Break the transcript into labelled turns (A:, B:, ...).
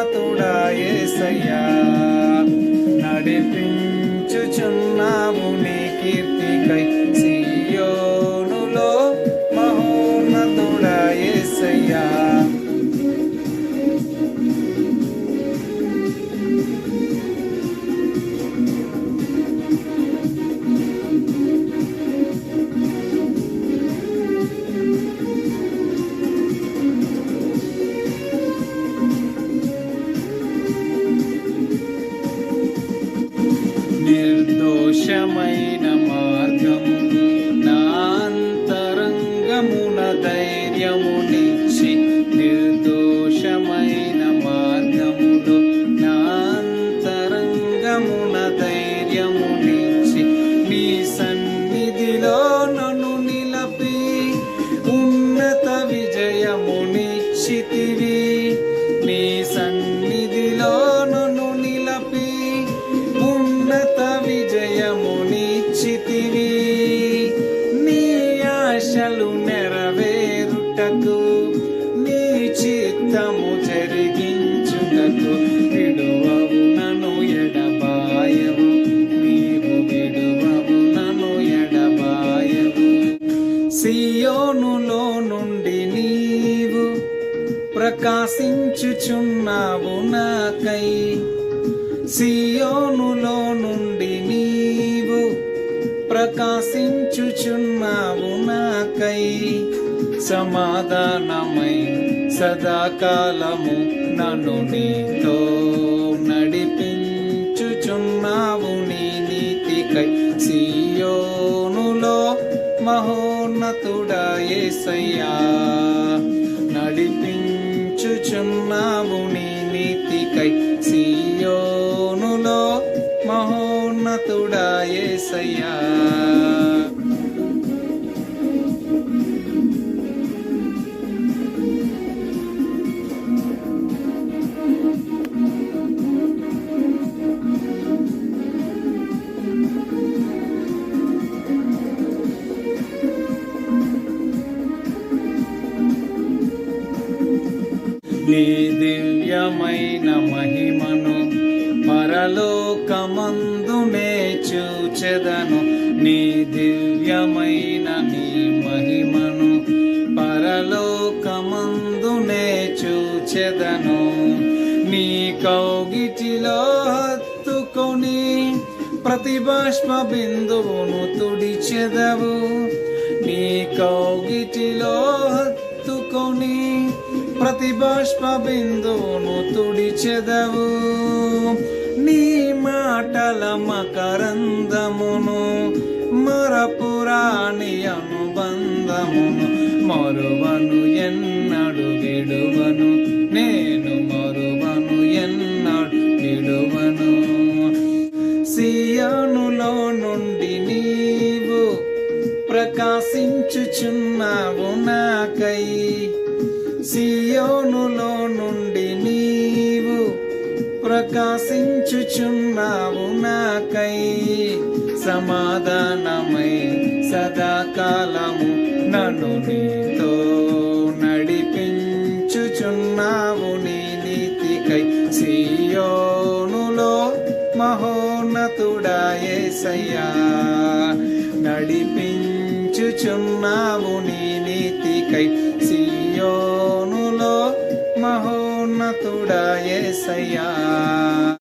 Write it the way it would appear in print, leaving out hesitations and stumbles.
A: మహోన్నతుడా యేసయ్యా నడిపించుచున్నావు నీ కీర్తికై సియోనులో మహోన్నతుడా యేసయ్యా నిర్దోషమైన మార్గము నా అంతరంగమున ధైర్యమునిచ్చి నిర్దోషమైన మార్గములో నా అంతరంగమున ధైర్యమునిచ్చి నీ సన్నిధిలో నన్ను నిలపి ఉన్నత విజయమునిచ్చితివి నీ సన్నిధిలో నన్ను నిలపి ఉన్నత విజయమునిచ్చితివి నీ ఆశలు నెరవేరుటకు నీ చిత్తము జరిగించుటకు విడువవు నన్ను ఎడబాయవు నీవు విడువవు నన్ను ఎడబాయవు సియోనులో నుండి నీవు ప్రకాశించుచున్నావు నాకై సియోనులో నుండి నీవు ప్రకాశించుచున్నావు నాకై సమాధానమై సదాకాలము నన్ను నీతో నడిపించుచున్నావు నీ నీతికై సియోనులో మహోన్నతుడా యేసయ్యా నడిపించుచున్నావు నీ నీతికై సియోనులో మహోన్నతుడా యేసయ్యా నీ దివ్యమైన మహిమను పరలోకమందునే చూచెదను నీ దివ్యమైన నీ మహిమను పరలోకమందునే చూచెదను నీ కౌగిటిలో హత్తుకొని ప్రతి బాష్ప బిందువును తుడిచెదవు నీ కౌగిటిలో హత్తుకొని ప్రతి బాష్ప బిందువును తుడిచెదవు నీ మాటల మకరందమును మరపురాని అనుబంధమును మరువను ఎన్నడు విడువను నేను మరువను ఎన్నడు విడువను సియోనులో నుండి నీవు ప్రకాశించుచున్నావు నాకై సియోనులో నుండి నీవు ప్రకాశించుచున్నావు నాకై సమాధానమై సదాకాలము నన్ను నీతో నడిపించుచున్నావు నీ నీతికై సియోనులో మహోన్నతుడా యేసయ్యా నడిపించుచున్నావు నీ నీతికై సియోనులో మహోన్నతుడా యేసయ్యా